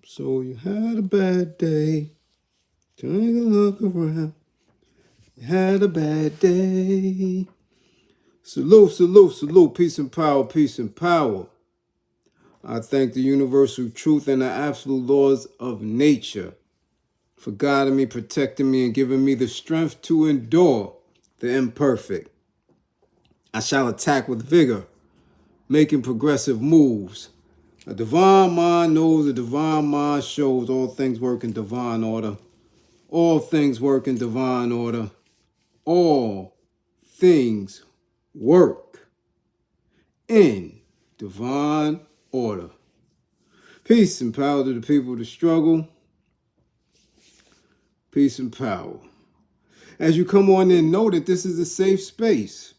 So you had a bad day. Take a look around. You had a bad day. Salute, salute, salute. Peace and power, peace and power. I thank the universal truth and the absolute laws of nature for guiding me, protecting me, and giving me the strength to endure the imperfect. I shall attack with vigor, making progressive moves. A divine mind knows, a divine mind shows. All things work in divine order. All things work in divine order. All things work in divine order. Peace and power to the people of the struggle. Peace and power. As you come on in, know that this is a safe space.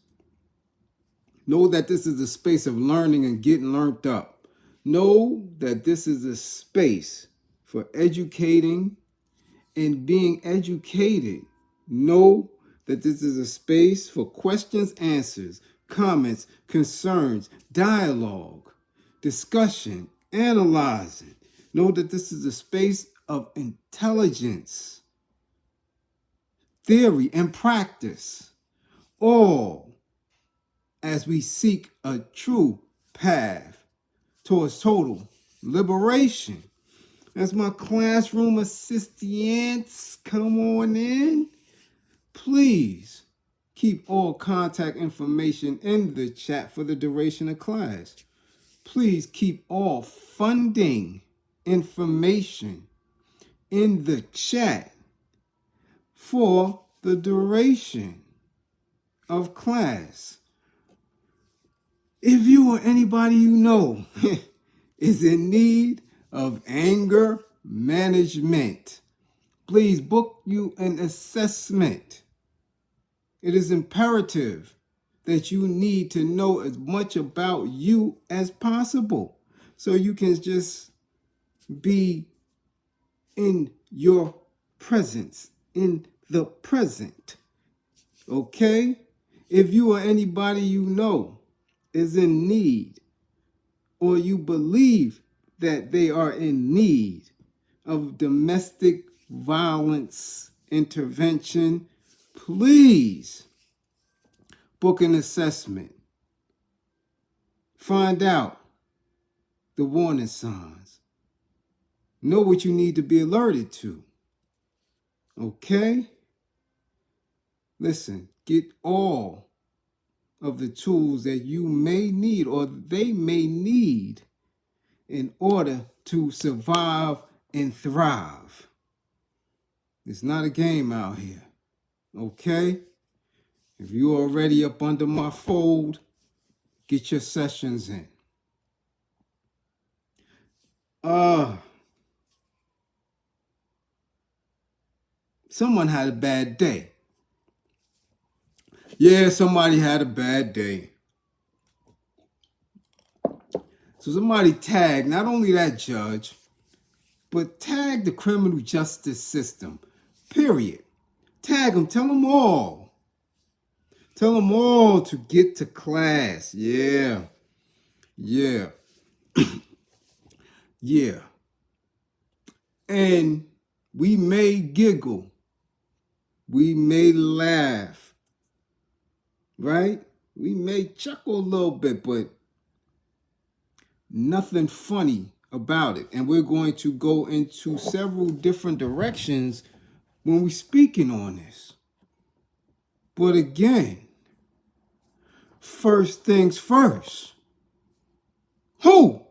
Know that this is a space of learning and getting learned up. Know that this is a space for educating and being educated. Know that this is a space for questions, answers, comments, concerns, dialogue, discussion, analyzing. Know that this is a space of intelligence, theory, and practice, all as we seek a true path towards total liberation. As my classroom assistants come on in, please keep all contact information in the chat for the duration of class. Please keep all funding information in the chat for the duration of class. If you or anybody you know is in need of anger management, please book you an assessment. It is imperative that you need to know as much about you as possible so you can just be in your presence, in the present. Okay? If you or anybody you know is in need, or you believe that they are in need of domestic violence intervention, please book an assessment. Find out the warning signs. Know what you need to be alerted to. Okay? Listen, get all of the tools that you may need or they may need in order to survive and thrive. It's not a game out here, okay? If you're already up under my fold, get your sessions in. Someone had a bad day. Yeah, somebody had a bad day. So somebody tagged not only that judge, but tag the criminal justice system, period. Tag them, tell them all. Tell them all to get to class. Yeah. Yeah. And we may giggle. We may laugh. Right? We may chuckle a little bit, but nothing funny about it. And we're going to go into several different directions when we're speaking on this. But again, first things first. Who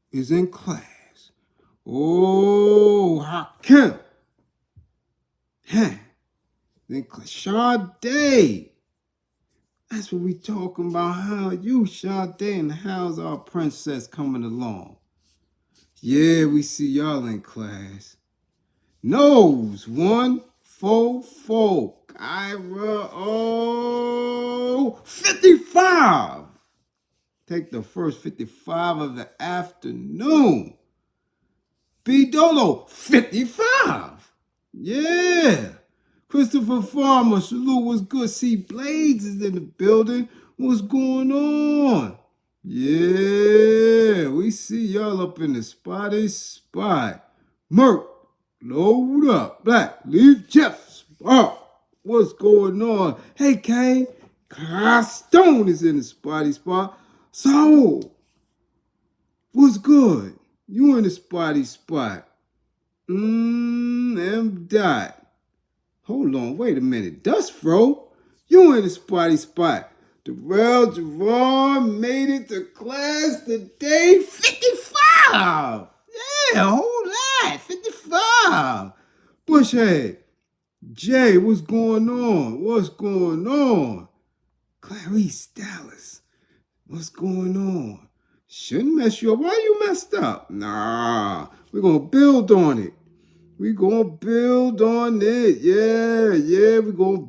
is in class? Oh, Hakim. Sade. That's what we talking about. How you, Sade, and how's our princess coming along? Yeah, we see y'all in class. Nose 144. Kyra, 55. Take the first 55 of the afternoon. B Dolo, 55. Yeah. Christopher Farmer, salute, what's good? See, Blades is in the building. What's going on? Yeah, we see y'all All up in the spot. Merc, load up. Black, leave Jeff spot. What's going on? Hey, Kane. Stone is in the spot. So, what's good? You in the spot. M. Dot. Hold on, wait a minute. Dust Fro, you in the spot. Darrell Jerome made it to class today. 55. Yeah, hold that. 55. Bushhead. Jay, what's going on? Clarice Dallas, what's going on? Shouldn't mess you up. Why you messed up? Nah, we're going to build on it. Yeah, we're going to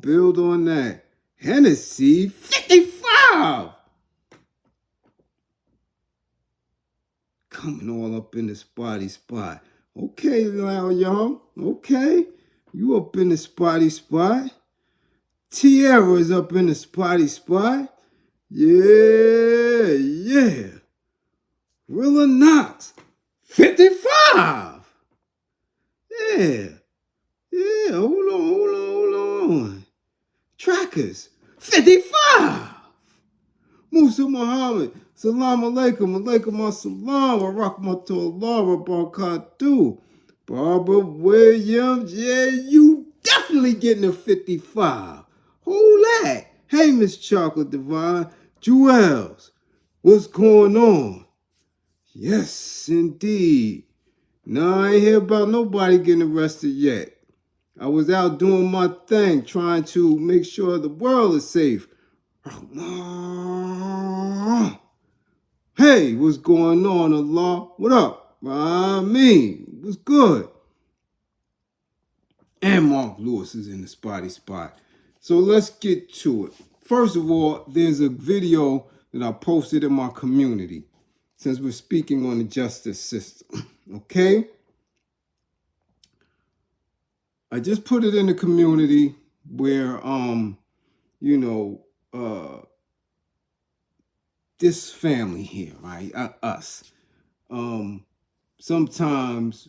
build on that. Hennessy, 55. Coming all up in the spot. Okay, y'all. Okay. You up in the spot. Tierra is up in the spot. Yeah. Rilla Knox, 55. Yeah, hold on. Trackers, 55. Musa Muhammad, salam alaikum assalam, wa rahmatullah wa barakatuh. Barbara Williams, yeah, you definitely getting a 55. Hold that. Hey, Miss Chocolate Divine, Jewels, what's going on? Yes, indeed. No, I ain't hear about nobody getting arrested yet. I was out doing my thing, trying to make sure the world is safe. Hey, what's going on, Allah? What up? What's good? And Mark Lewis is in the spot. So let's get to it. First of all, there's a video that I posted in my community since we're speaking on the justice system. Okay? I just put it in the community where, this family here, right? Us. Sometimes,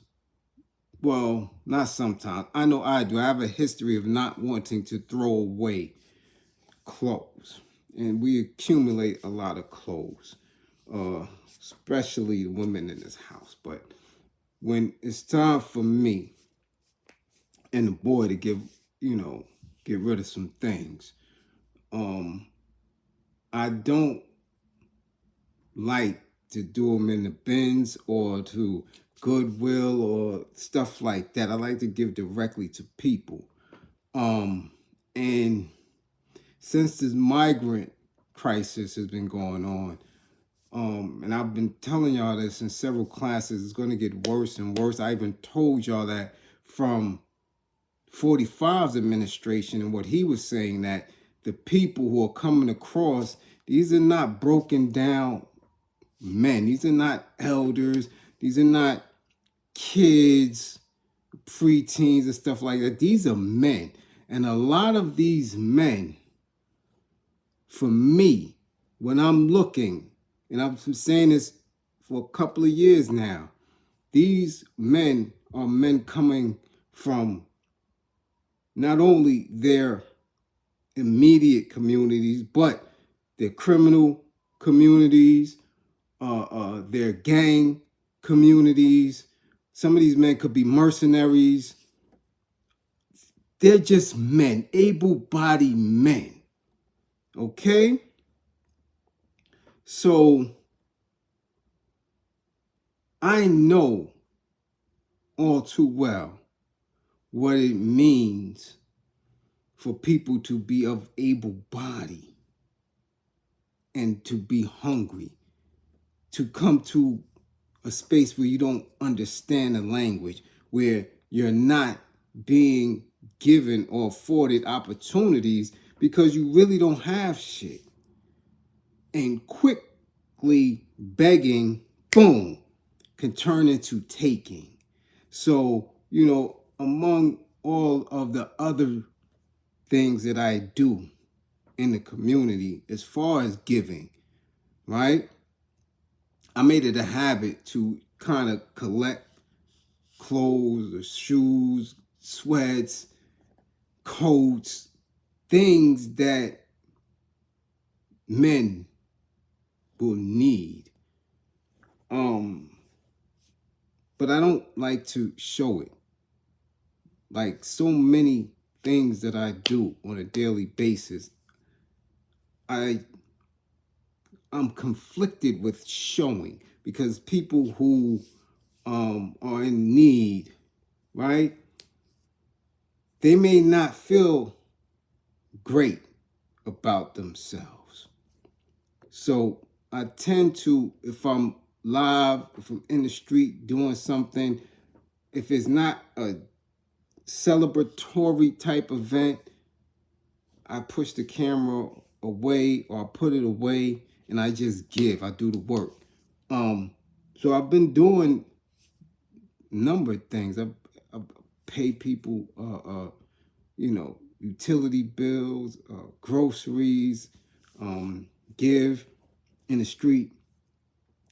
well, not sometimes. I know I do. I have a history of not wanting to throw away clothes. And we accumulate a lot of clothes, especially the women in this house. But when it's time for me and the boy to get rid of some things, I don't like to do them in the bins or to Goodwill or stuff like that. I like to give directly to people. And since this migrant crisis has been going on, and I've been telling y'all this in several classes, it's going to get worse and worse. I even told y'all that from 45's administration and what he was saying, that the people who are coming across, these are not broken down men. These are not elders. These are not kids, preteens and stuff like that. These are men. And a lot of these men, for me, when I'm looking, and I've been saying this for a couple of years now, these men are men coming from not only their immediate communities, but their criminal communities, their gang communities. Some of these men could be mercenaries. They're just men, able-bodied men. Okay? So I know all too well what it means for people to be of able body and to be hungry, to come to a space where you don't understand the language, where you're not being given or afforded opportunities because you really don't have shit. And quickly begging, boom, can turn into taking. So, among all of the other things that I do in the community as far as giving, right? I made it a habit to kind of collect clothes or shoes, sweats, coats, things that men will need. But I don't like to show it. Like so many things that I do on a daily basis, I'm conflicted with showing because people who are in need, right? They may not feel great about themselves. So I tend to, if I'm live, if I'm in the street doing something, if it's not a celebratory type event, I push the camera away or I put it away and I just give. I do the work. So I've been doing a number of things. I've paid people, utility bills, groceries, give in the street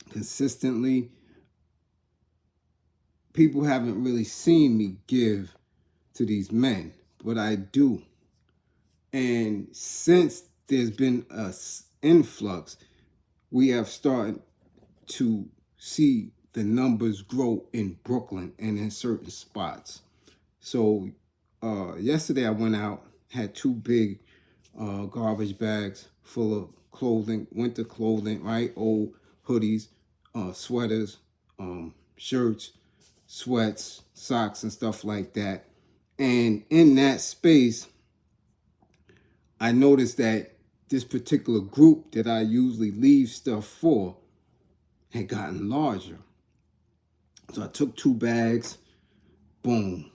consistently. People haven't really seen me give to these men, but I do. And since there's been a influx, we have started to see the numbers grow in Brooklyn and in certain spots. So yesterday I went out, had two big garbage bags full of clothing, winter clothing, right? Old hoodies, sweaters, shirts, sweats, socks, and stuff like that. And in that space, I noticed that this particular group that I usually leave stuff for had gotten larger. So I took two bags, boom.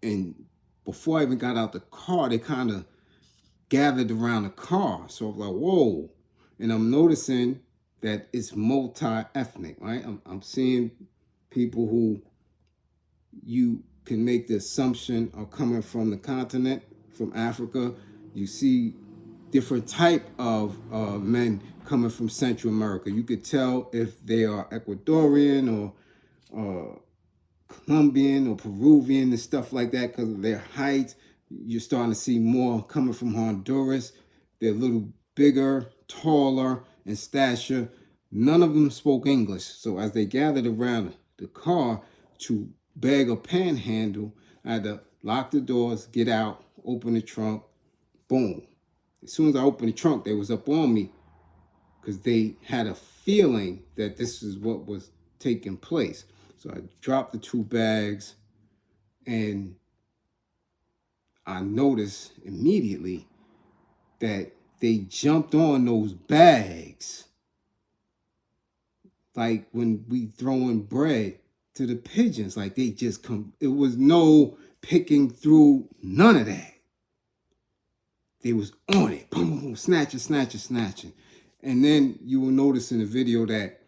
And before I even got out the car, they kind of gathered around the car. So I was like, whoa. And I'm noticing that it's multi-ethnic, right? I'm seeing people who you can make the assumption are coming from the continent, from Africa. You see different type of men coming from Central America. You could tell if they are Ecuadorian or Colombian or Peruvian and stuff like that because of their height. You're starting to see more coming from Honduras. They're a little bigger, taller in stature. None of them spoke English. So as they gathered around the car to beg or panhandle, I had to lock the doors, get out, open the trunk, boom. As soon as I opened the trunk, they was up on me because they had a feeling that this is what was taking place. So I dropped the two bags and I noticed immediately that they jumped on those bags like when we throwing bread to the pigeons. Like they just come, it was no picking through, none of that. They was on it, boom, boom, boom, snatching, snatching, snatching. And then you will notice in the video that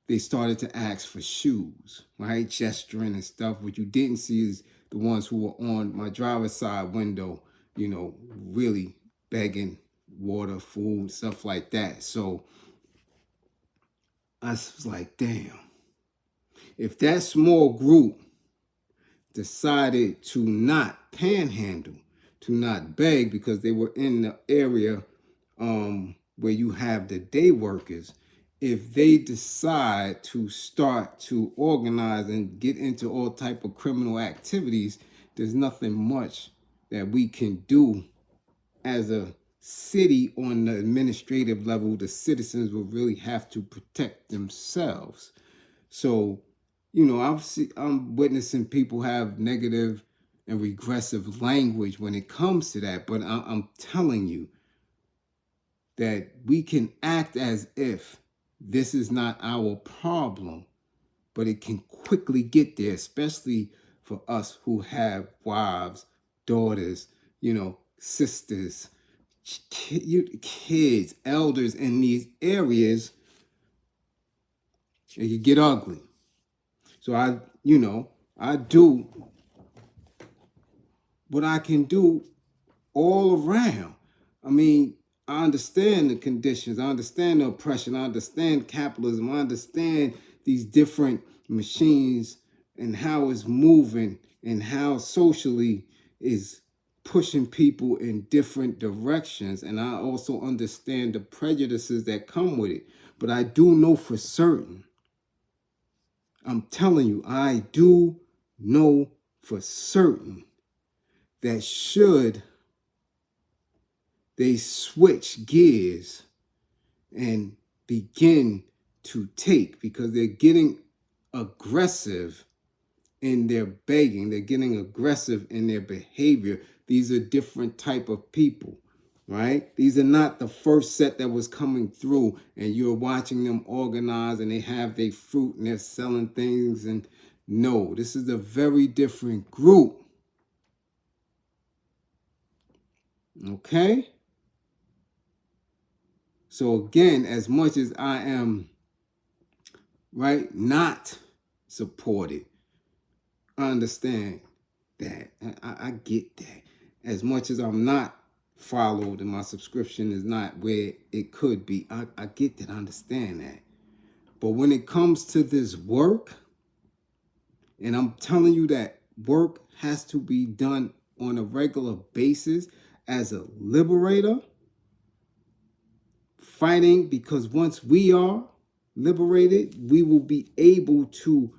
they started to ask for shoes, right? Gesturing and stuff. What you didn't see is the ones who were on my driver's side window, really begging water, food, stuff like that. So I was like, damn, if that small group decided to not panhandle, to not beg because they were in the area where you have the day workers, if they decide to start to organize and get into all type of criminal activities, there's nothing much that we can do as a city on the administrative level. The citizens will really have to protect themselves. So, I'm witnessing people have negative and regressive language when it comes to that. But I'm telling you that we can act as if this is not our problem, but it can quickly get there, especially for us who have wives, daughters, sisters, kids, elders in these areas. It can get ugly. So I do what I can do all around. I mean, I understand the conditions. I understand the oppression. I understand capitalism. I understand these different machines and how it's moving and how socially is pushing people in different directions. And I also understand the prejudices that come with it. But I do know for certain, I'm telling you, I do know for certain that should they switch gears and begin to take, because they're getting aggressive in their begging, they're getting aggressive in their behavior. These are different type of people, right? These are not the first set that was coming through and you're watching them organize and they have their fruit and they're selling things. And no, this is a very different group. Okay? So again, as much as I am, right, not supported, I understand that. I get that. As much as I'm not followed and my subscription is not where it could be, I get that. I understand that. But when it comes to this work, and I'm telling you that work has to be done on a regular basis as a liberator, fighting, because once we are liberated, we will be able to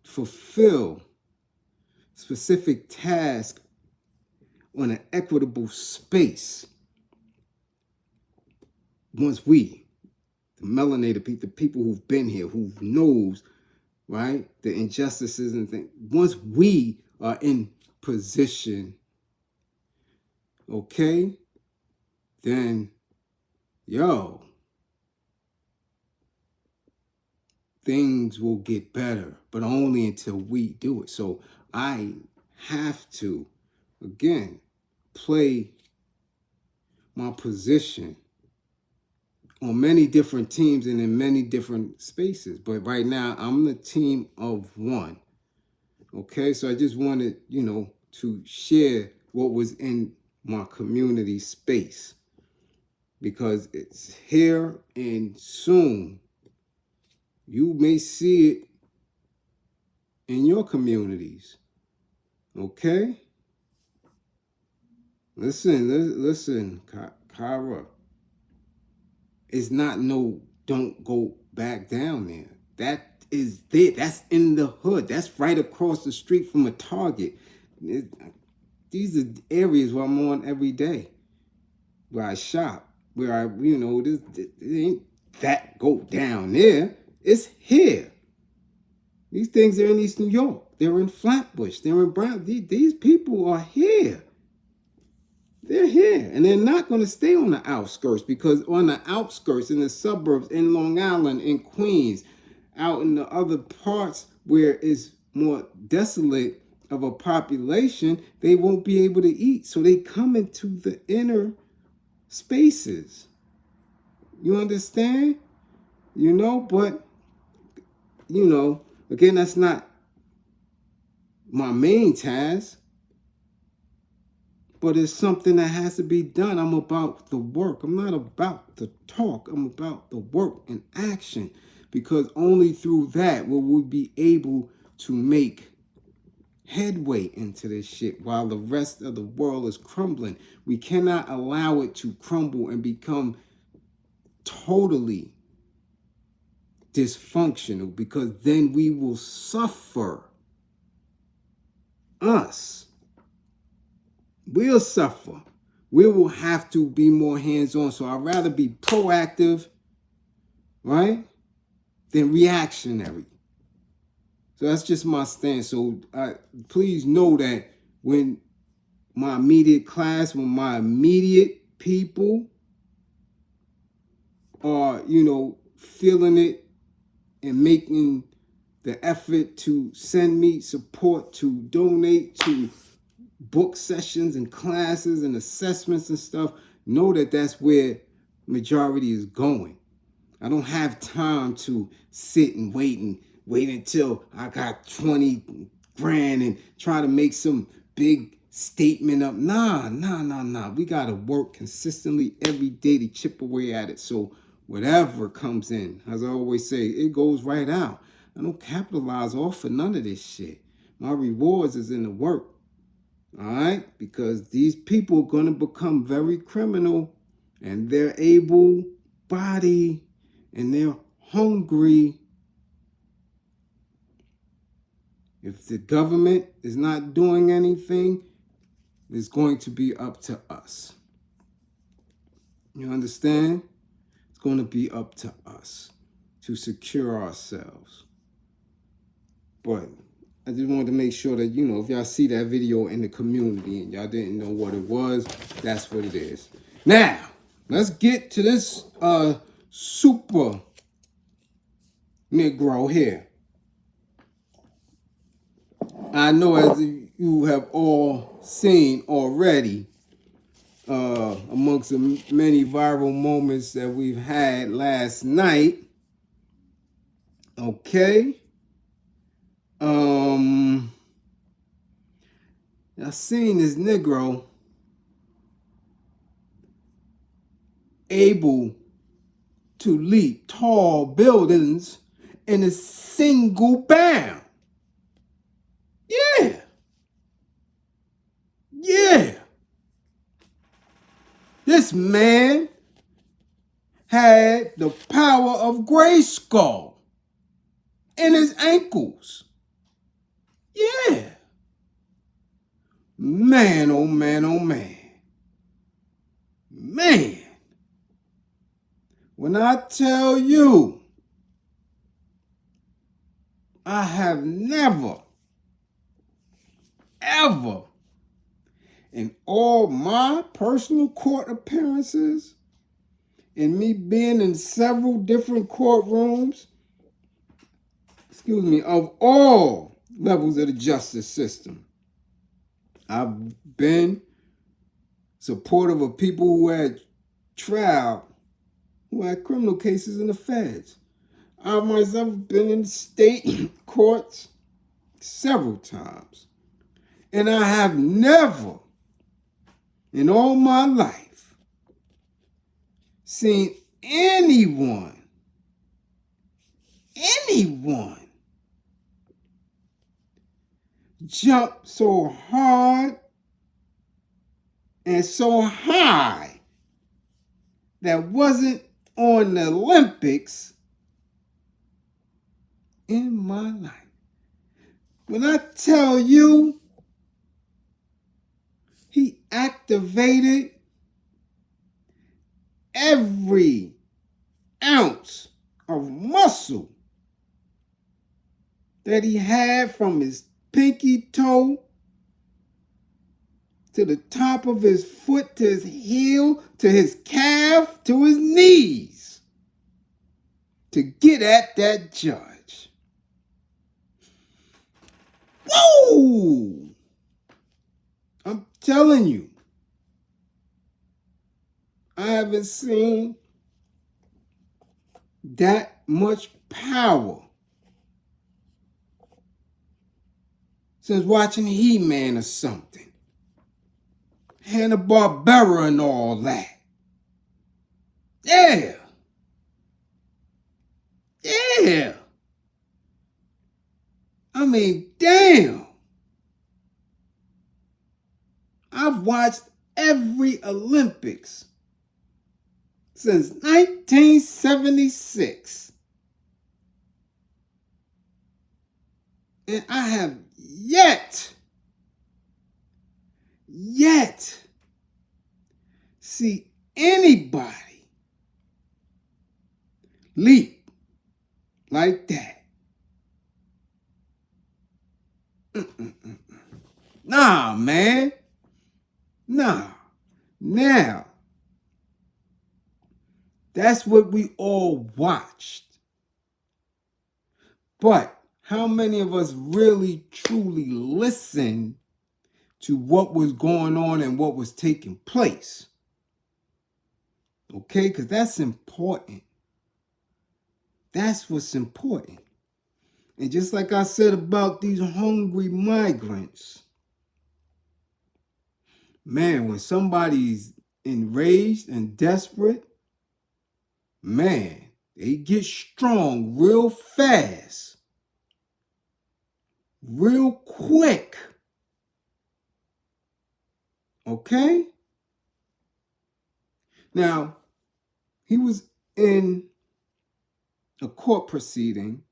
fulfill specific tasks on an equitable space. Once we, the melanated people, the people who've been here, who knows, right, the injustices and things, once we are in position, okay, then, yo, things will get better, but only until we do it. So I have to, again, play my position on many different teams and in many different spaces. But right now, I'm the team of one. Okay, so I just wanted, to share what was in my community space, because it's here and soon you may see it in your communities. Okay? Listen, Kara. It's not no, don't go back down there. That is there. That's in the hood. That's right across the street from a Target. These are areas where I'm on every day, where I shop, where I, this it ain't that go down there. It's here. These things are in East New York. They're in Flatbush. They're in Brown. These people are here. They're here. And they're not going to stay on the outskirts, because on the outskirts, in the suburbs, in Long Island, in Queens, out in the other parts where it's more desolate of a population, they won't be able to eat. So they come into the inner spaces. You understand? But, again, that's not my main task, but it's something that has to be done. I'm about the work. I'm not about the talk. I'm about the work and action, because only through that will we be able to make headway into this shit while the rest of the world is crumbling. We cannot allow it to crumble and become totally dysfunctional, because then we will suffer. Us. We'll suffer. We will have to be more hands-on. So I'd rather be proactive, right, than reactionary. So that's just my stance. So please know that when my immediate class, when my immediate people are, feeling it and making the effort to send me support, to donate to book sessions and classes and assessments and stuff, know that that's where majority is going. I don't have time to sit and wait until I got 20 grand and try to make some big statement up. Nah. We got to work consistently every day to chip away at it. So whatever comes in, as I always say, it goes right out. I don't capitalize off of none of this shit. My rewards is in the work. All right? Because these people are going to become very criminal, and they're able-bodied, and they're hungry. If the government is not doing anything, it's going to be up to us. You understand? It's going to be up to us to secure ourselves. But I just wanted to make sure that, if y'all see that video in the community and y'all didn't know what it was, that's what it is. Now, let's get to this super Negro here. I know as you have all seen already, amongst the many viral moments that we've had last night, okay? I seen this Negro able to leap tall buildings in a single bound. Yeah. This man had the power of Grayskull in his ankles. Yeah. Man, oh man, oh man. Man. When I tell you, I have never, ever, in all my personal court appearances, and me being in several different courtrooms, of all levels of the justice system, I've been supportive of people who had trial, who had criminal cases in the feds. I myself have been in state courts several times. And I have never, in all my life, seen anyone jump so hard and so high that wasn't on the Olympics in my life. When I tell you, he activated every ounce of muscle that he had from his pinky toe to the top of his foot, to his heel, to his calf, to his knees, to get at that judge. Whoa! I'm telling you, I haven't seen that much power since watching He-Man or something. Hanna-Barbera and all that. Yeah. I mean, damn. I've watched every Olympics since 1976. And I have yet see anybody leap like that. Nah, man. Nah. Now, that's what we all watched. But how many of us really, truly listened to what was going on and what was taking place? Okay, because that's important. That's what's important. And just like I said about these hungry migrants, Man, when somebody's enraged and desperate, man, they get strong real fast, real quick. Okay? Now, he was in a court proceeding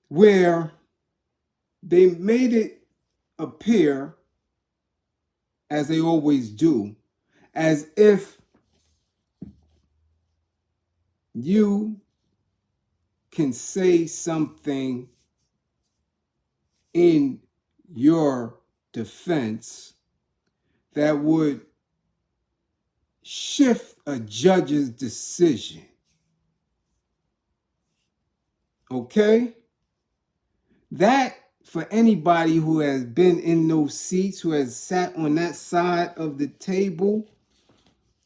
where they made it appear, as they always do, as if you can say something in your defense that would shift a judge's decision. Okay? That, for anybody who has been in those seats, who has sat on that side of the table,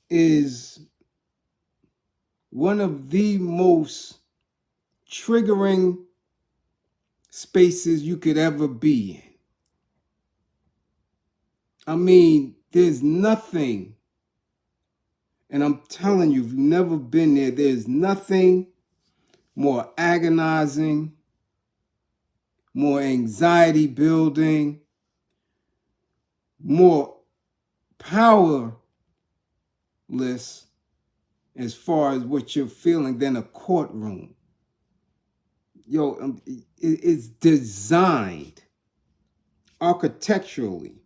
is one of the most triggering spaces you could ever be in. I mean, there's nothing, and I'm telling you, if you've never been there, there's nothing more agonizing, more anxiety building, more powerless as far as what you're feeling than a courtroom. Yo, it's designed architecturally,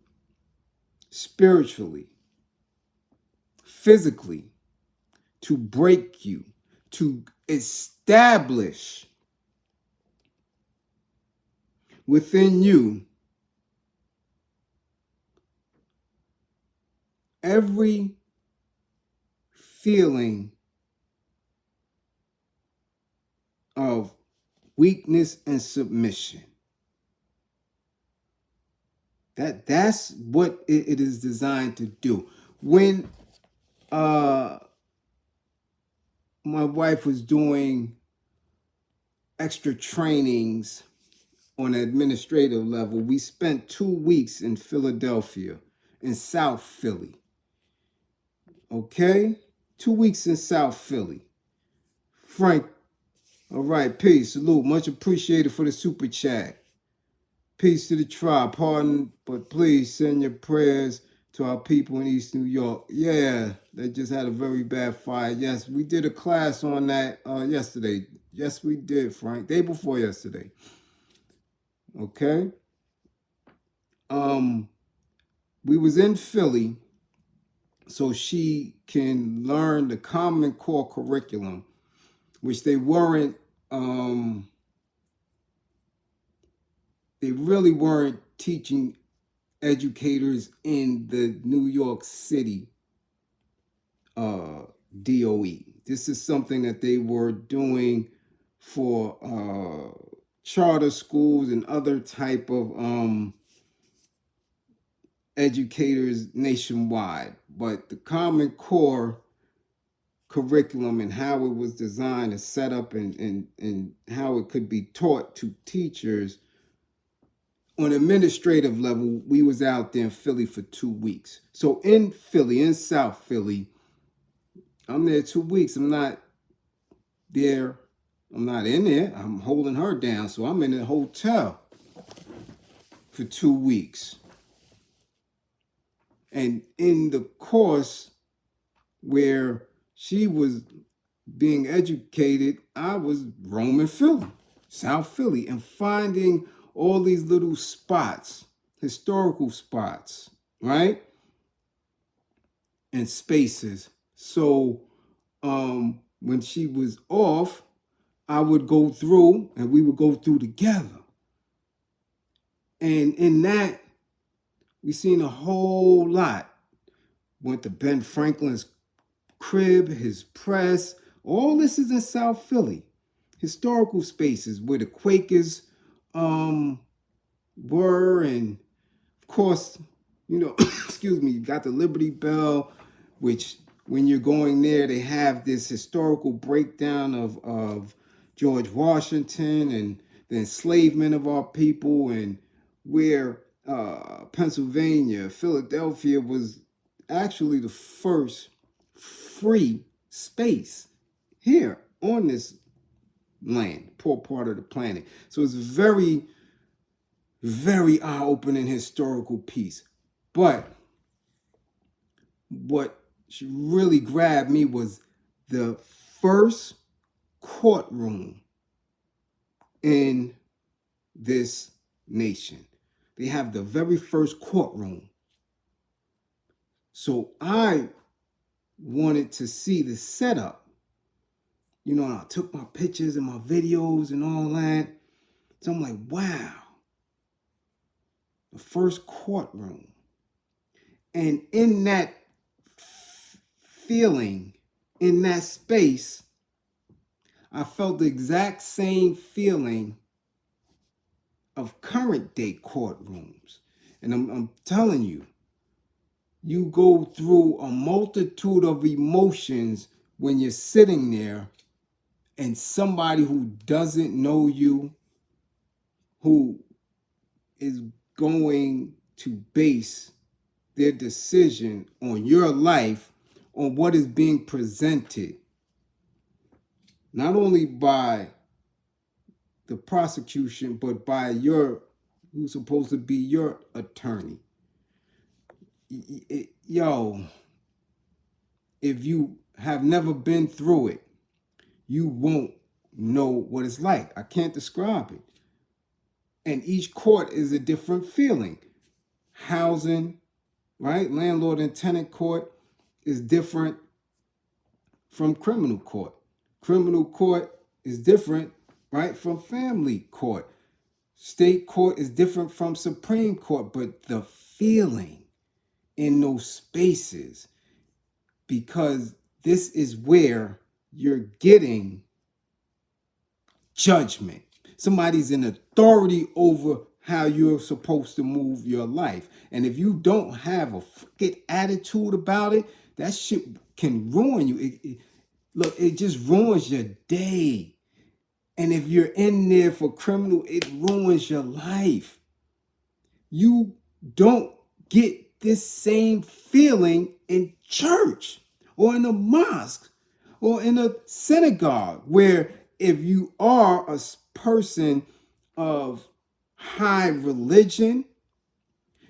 spiritually, physically, to break you, to establish within you every feeling of weakness and submission. That's what it is designed to do. When my wife was doing extra trainings on an administrative level, we spent 2 weeks in Philadelphia, in South Philly. Okay? 2 weeks in South Philly. Frank, all right, peace, salute. Much appreciated for the super chat. Peace to the tribe. Pardon, but please send your prayers to our people in East New York. Yeah, they just had a very bad fire. Yes, we did a class on that yesterday. Yes, we did, Frank. Day before yesterday. Okay. We was in Philly so she can learn the Common Core curriculum, which they weren't, they really weren't teaching educators in the New York City DOE. This is something that they were doing for charter schools and other type of educators nationwide. But the Common Core curriculum and how it was designed and set up and how it could be taught to teachers on administrative level, we was out there in Philly for 2 weeks. So in Philly, in South Philly, I'm there 2 weeks. I'm not there. I'm not in there. I'm holding her down. So I'm in a hotel for 2 weeks. And in the course where she was being educated, I was roaming Philly, South Philly, and finding all these little spots, historical spots, right? And spaces. So when she was off, I would go through and we would go through together. And in that, we seen a whole lot. Went to Ben Franklin's crib, his press. All this is in South Philly. Historical spaces where the Quakers were, and of course, you know, excuse me, you got the Liberty Bell, which when you're going there, they have this historical breakdown of George Washington and the enslavement of our people, and where Pennsylvania, Philadelphia was actually the first free space here on this land, poor part of the planet. So it's very, very eye-opening historical piece. But what really grabbed me was the first courtroom in this nation. They have the very first courtroom. So I wanted to see the setup. You know, I took my pictures and my videos and all that. So I'm like, wow, the first courtroom. And in that feeling, in that space, I felt the exact same feeling of current day courtrooms. And I'm telling you, you go through a multitude of emotions when you're sitting there and somebody who doesn't know you, who is going to base their decision on your life, on what is being presented, not only by the prosecution, but by who's supposed to be your attorney. Yo, if you have never been through it, you won't know what it's like. I can't describe it. And each court is a different feeling. Housing, right? Landlord and tenant court is different from criminal court. Criminal court is different, right, from family court. State court is different from Supreme Court, but the feeling in those spaces, because this is where you're getting judgment. Somebody's in authority over how you're supposed to move your life. And if you don't have a fucking attitude about it, that shit can ruin you. It just ruins your day. And if you're in there for criminal, it ruins your life. You don't get this same feeling in church or in a mosque or in a synagogue, where if you are a person of high religion,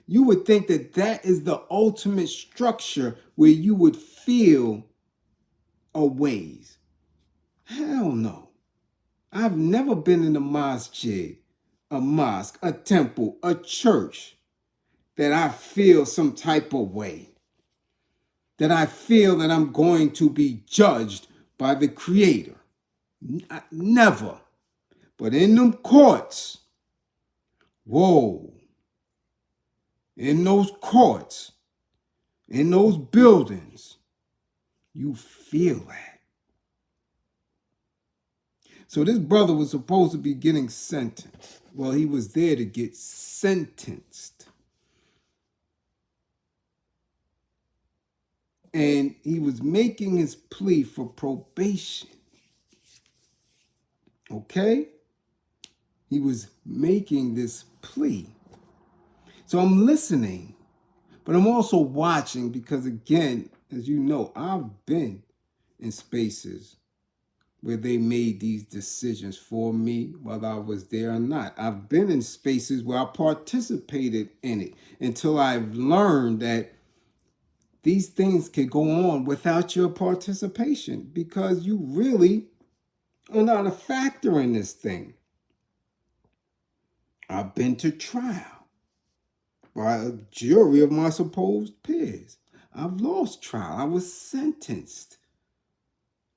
you would think that that is the ultimate structure where you would feel a ways. Hell no. I've never been in a masjid, a mosque, a temple, a church that I feel some type of way, that I feel that I'm going to be judged by the Creator. Never. But in them courts, whoa, in those courts, in those buildings, you feel that. So this brother was supposed to be getting sentenced. Well, he was there to get sentenced. And he was making his plea for probation. Okay? He was making this plea. So I'm listening, but I'm also watching because, again, as you know, I've been in spaces where they made these decisions for me, whether I was there or not. I've been in spaces where I participated in it until I've learned that these things can go on without your participation because you really are not a factor in this thing. I've been to trial by a jury of my supposed peers. I've lost trial. I was sentenced.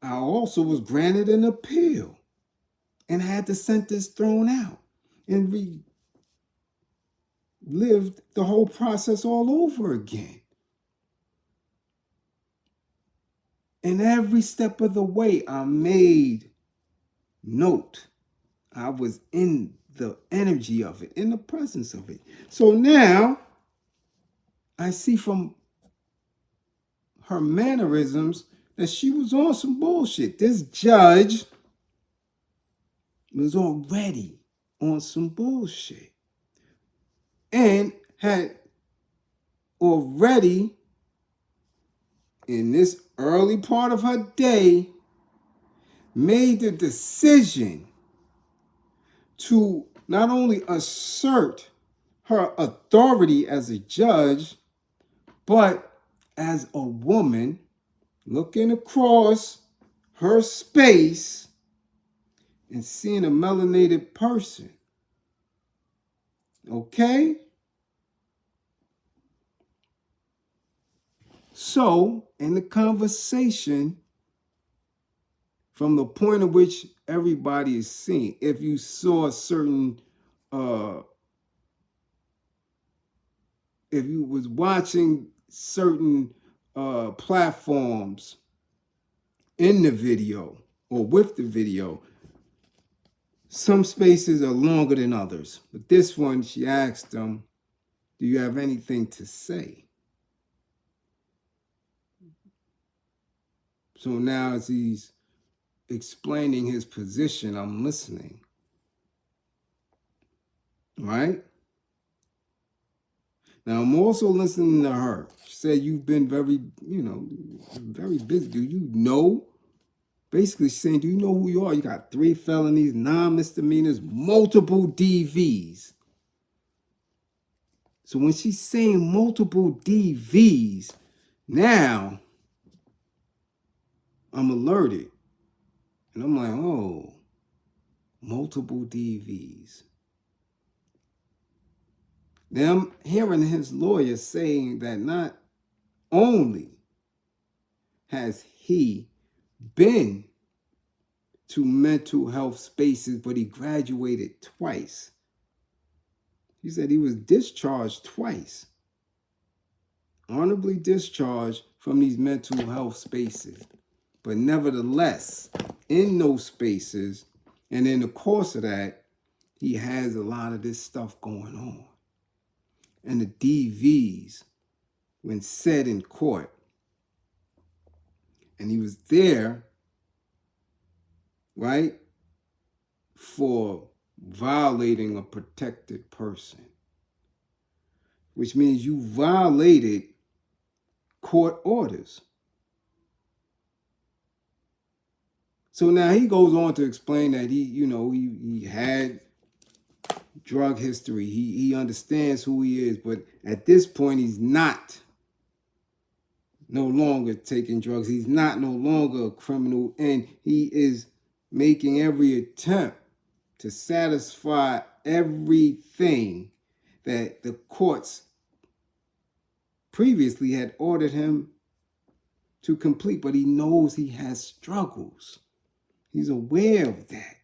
I also was granted an appeal and had the sentence thrown out and relived the whole process all over again. And every step of the way, I made note. I was in the energy of it, in the presence of it. So now I see from her mannerisms that she was on some bullshit. This judge was already on some bullshit and had already, in this early part of her day, made the decision to not only assert her authority as a judge, but as a woman looking across her space and seeing a melanated person. Okay? So, in the conversation, from the point at which everybody is seeing, if you saw certain, if you was watching certain platforms in the video or with the video, some spaces are longer than others. But this one, she asked them, do you have anything to say? So now as he's explaining his position, I'm listening. Right? Now I'm also listening to her. She said, you've been very, very busy. Do you know? Basically she's saying, do you know who you are? You got 3 felonies, 9 misdemeanors, multiple DVs. So when she's saying multiple DVs, now I'm alerted. And I'm like, oh, multiple DVs. Now I'm hearing his lawyer saying that not only has he been to mental health spaces, but he graduated twice. He said he was discharged twice. Honorably discharged from these mental health spaces. But nevertheless, in those spaces, and in the course of that, he has a lot of this stuff going on. And the DVs, when said in court, and he was there, right, for violating a protected person, which means you violated court orders. So now he goes on to explain that he had drug history. He understands who he is, but at this point he's not no longer taking drugs. He's not no longer a criminal, and he is making every attempt to satisfy everything that the courts previously had ordered him to complete, but he knows he has struggles. He's aware of that.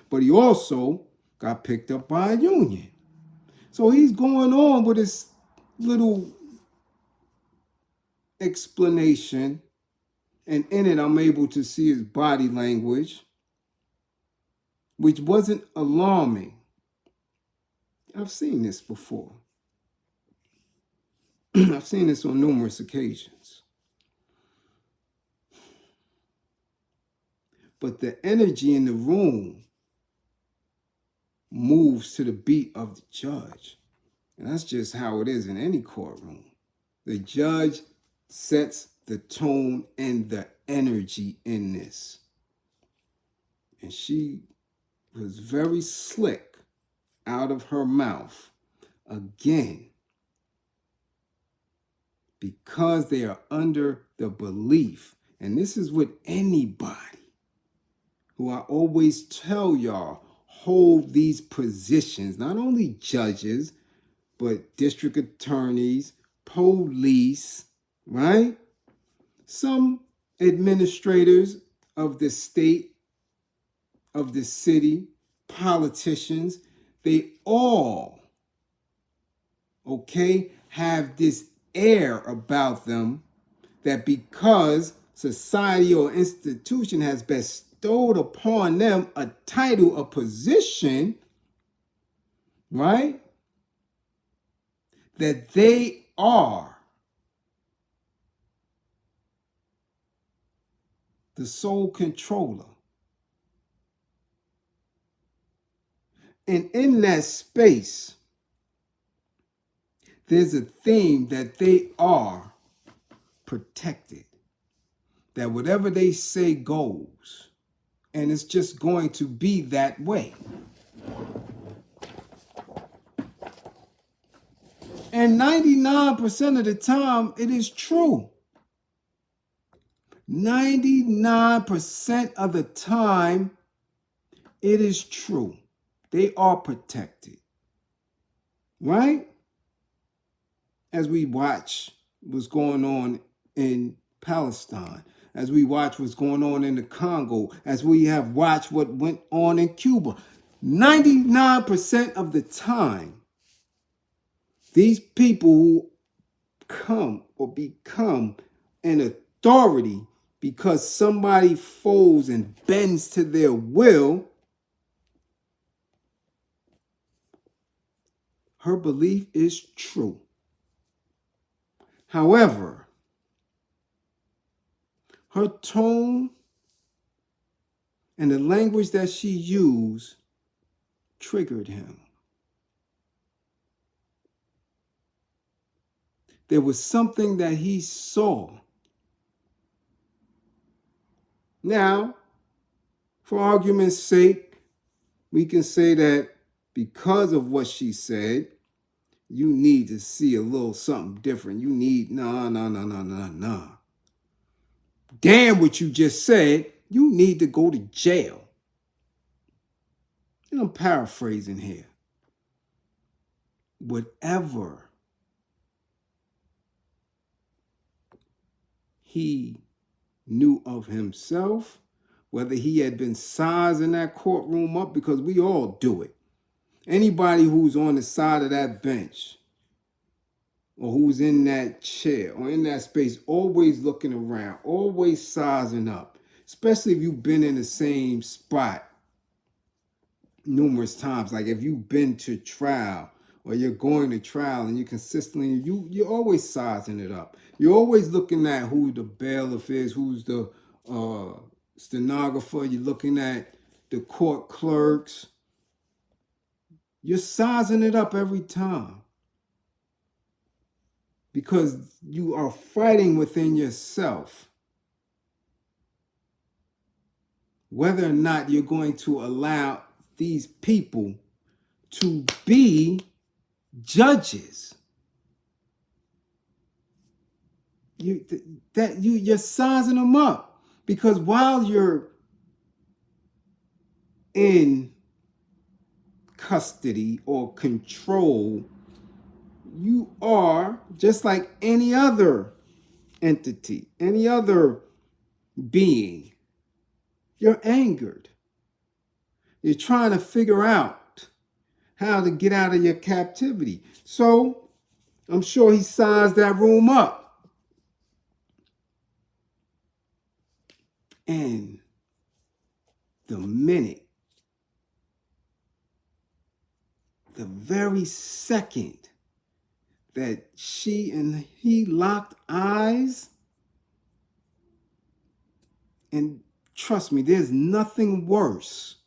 But he also got picked up by a union. So he's going on with this little explanation, and in it I'm able to see his body language, which wasn't alarming. I've seen this before. I've seen this on numerous occasions. But the energy in the room moves to the beat of the judge. And that's just how it is in any courtroom. The judge sets the tone and the energy in this. And she was very slick out of her mouth again, because they are under the belief, and this is with anybody who I always tell y'all hold these positions, not only judges, but district attorneys, police, right? Some administrators of the state, of the city, politicians, they all, okay, have this air about them that because society or institution has bestowed upon them a title, a position, right, that they are the sole controller. And in that space, there's a theme that they are protected, that whatever they say goes, and it's just going to be that way. And 99% of the time, it is true. 99% of the time, it is true. They are protected. Right? As we watch what's going on in Palestine, as we watch what's going on in the Congo, as we have watched what went on in Cuba, 99% of the time, these people who come or become an authority because somebody folds and bends to their will, her belief is true. However, her tone and the language that she used triggered him. There was something that he saw. Now, for argument's sake, we can say that because of what she said, you need to see a little something different. You need, nah. Damn what you just said, you need to go to jail. And I'm paraphrasing here. Whatever he knew of himself, whether he had been sizing that courtroom up, because we all do it. Anybody who's on the side of that bench or who's in that chair or in that space, always looking around, always sizing up, especially if you've been in the same spot numerous times. Like if you've been to trial or you're going to trial and you're consistently, you're always sizing it up. You're always looking at who the bailiff is, who's the stenographer. You're looking at the court clerks. You're sizing it up every time because you are fighting within yourself whether or not you're going to allow these people to be judges. You're sizing them up because while you're in custody or control, you are just like any other entity, any other being. You're angered. You're trying to figure out how to get out of your captivity. So I'm sure he sized that room up. And the minute, the very second that she and he locked eyes, and trust me, there's nothing worse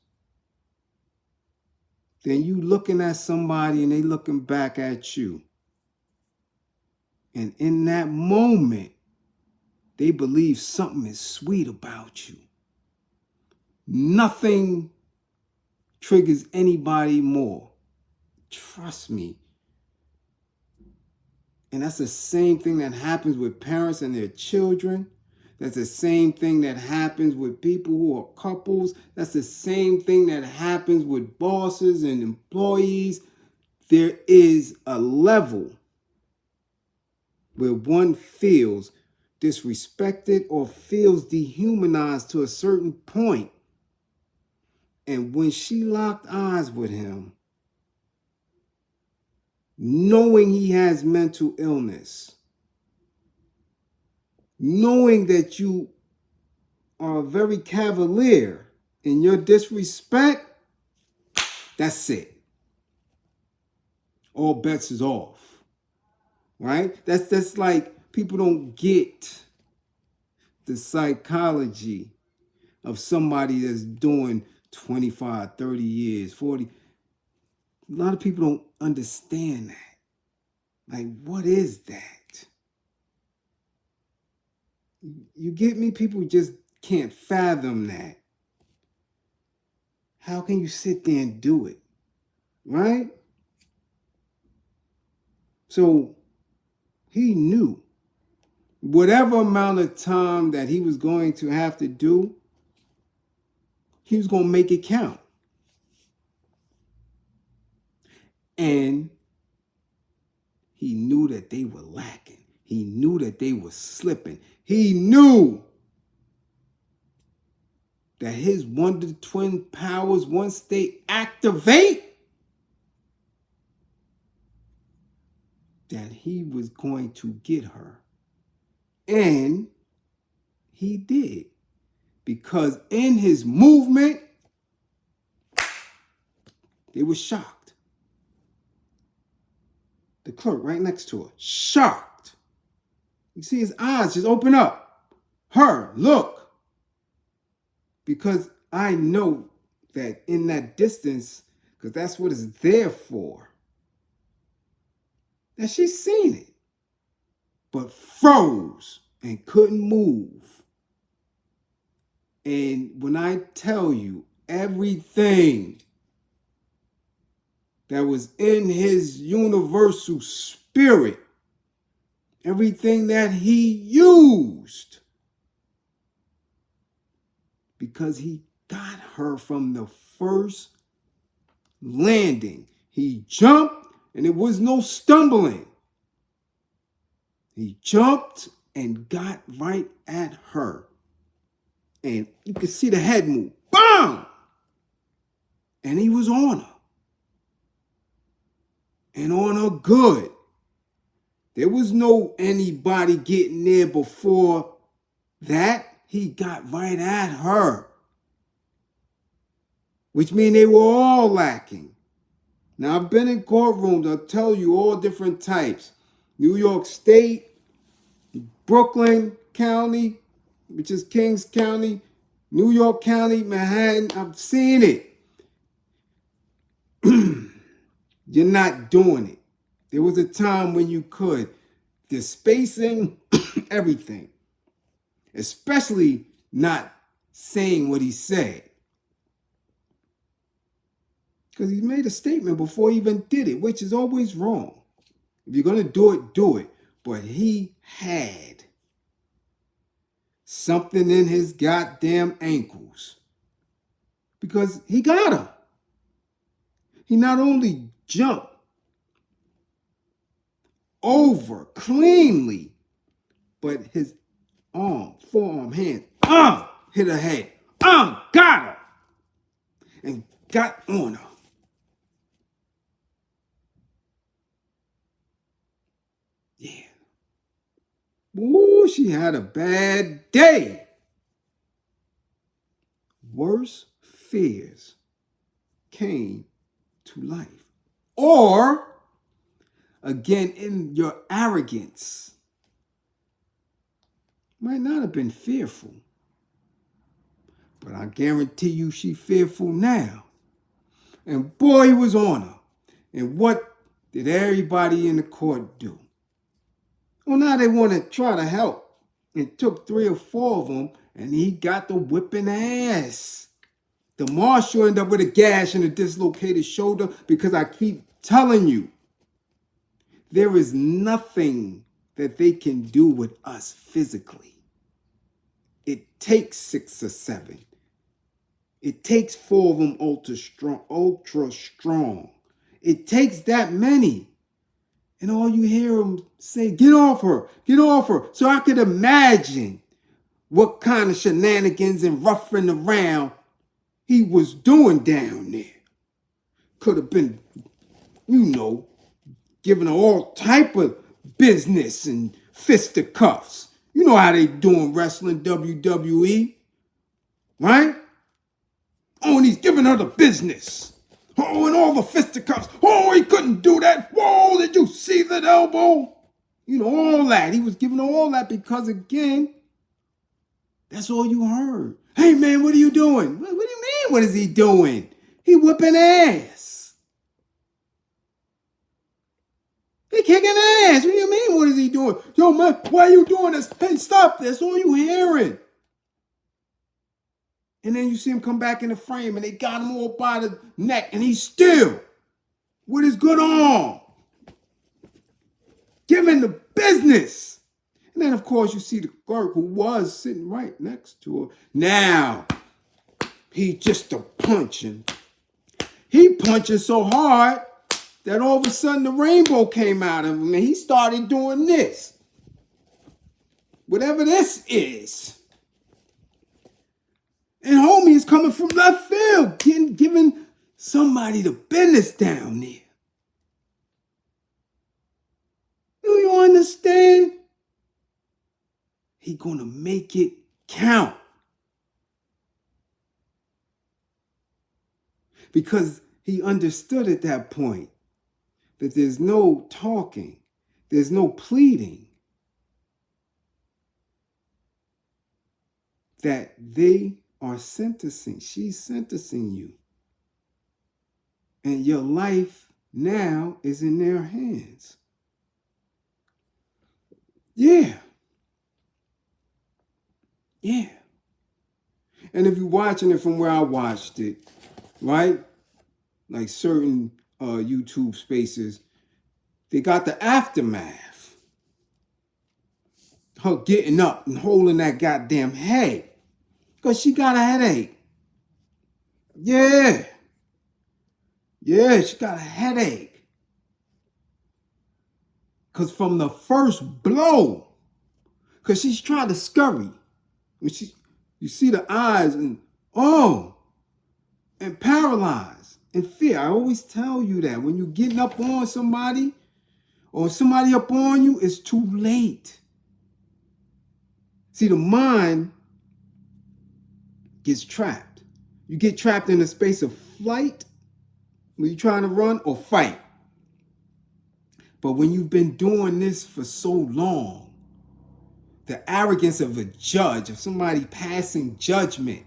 than you looking at somebody and they looking back at you. And in that moment, they believe something is sweet about you. Nothing triggers anybody more. Trust me. And that's the same thing that happens with parents and their children. That's the same thing that happens with people who are couples. That's the same thing that happens with bosses and employees. There is a level where one feels disrespected or feels dehumanized to a certain point. And when she locked eyes with him, knowing he has mental illness, knowing that you are very cavalier in your disrespect, that's it. All bets is off. Right? That's like people don't get the psychology of somebody that's doing 25, 30 years, 40. A lot of people don't understand that. Like, what is that? You get me? People just can't fathom that. How can you sit there and do it? Right? So he knew whatever amount of time that he was going to have to do, he was going to make it count. And he knew that they were lacking. He knew that they were slipping. He knew that his Wonder Twin powers, once they activate, that he was going to get her. And he did. Because in his movement, they were shocked. The clerk right next to her, shocked. You see his eyes just open up. Her, look. Because I know that in that distance, because that's what it's there for, that she's seen it, but froze and couldn't move. And when I tell you everything that was in his universal spirit, everything that he used, because he got her from the first landing. He jumped and there was no stumbling. He jumped and got right at her. And you could see the head move. Bam! And he was on her. And on her good. There was no anybody getting there before that. He got right at her. Which means they were all lacking. Now, I've been in courtrooms. I'll tell you all different types. New York State, Brooklyn County, which is Kings County, New York County, Manhattan. I've seen it. You're not doing it. There was a time when you could. The spacing, everything. Especially not saying what he said. Because he made a statement before he even did it, which is always wrong. If you're going to do it, do it. But he had something in his goddamn ankles. Because he got her. He not only jumped over cleanly, but his arm, forearm, hand, hit her head. Got her. And got on her. Yeah. Ooh, she had a bad day. Worse fears came to life. Or, again, in your arrogance, might not have been fearful. But I guarantee you she's fearful now. And boy, he was on her. And what did everybody in the court do? Well, now they want to try to help. It took 3 or 4 of them, and he got the whipping ass. The Marshal ended up with a gash in a dislocated shoulder because I keep telling you, there is nothing that they can do with us physically. It takes 6 or 7. It takes 4 of them ultra strong. It takes that many. And all you hear them say, get off her, get off her. So I could imagine what kind of shenanigans and roughing around he was doing down there. Could have been, giving her all type of business and fisticuffs. You know how they doing wrestling, WWE, right? Oh, and he's giving her the business. Oh, and all the fisticuffs. Oh, he couldn't do that. Whoa, did you see that elbow? All that. He was giving her all that because, again, that's all you heard. Hey, man, what are you doing? What do you mean, what is he doing? He whipping ass. He kicking ass. What do you mean? What is he doing? Yo, man, why are you doing this? Hey, stop this. All you hearing. And then you see him come back in the frame and they got him all by the neck and he's still with his good arm, giving the business. And then, of course, you see the clerk who was sitting right next to her. Now, he just a punching. He punching so hard that all of a sudden the rainbow came out of him and he started doing this. Whatever this is. And homie is coming from left field, giving somebody the business down there. Do you understand? He gonna make it count. Because he understood at that point that there's no talking, there's no pleading, that they are sentencing. She's sentencing you. And your life now is in their hands. Yeah. Yeah. And if you're watching it from where I watched it, right? Like certain YouTube spaces, they got the aftermath. Her getting up and holding that goddamn head. Because she got a headache. Yeah. Yeah, she got a headache. Because from the first blow, because she's trying to scurry. When you see the eyes and, and paralyzed and fear. I always tell you that when you're getting up on somebody or somebody up on you, it's too late. See, the mind gets trapped. You get trapped in a space of flight when you're trying to run or fight. But when you've been doing this for so long, the arrogance of a judge, of somebody passing judgment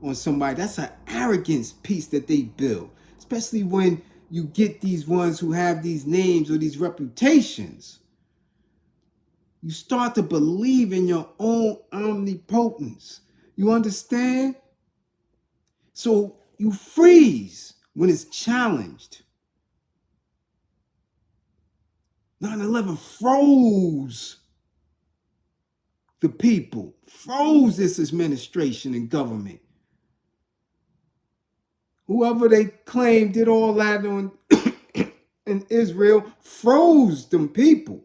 on somebody, that's an arrogance piece that they build. Especially when you get these ones who have these names or these reputations. You start to believe in your own omnipotence. You understand? So you freeze when it's challenged. 9/11 froze the people, froze this administration and government. Whoever they claim did all that on in Israel froze them people.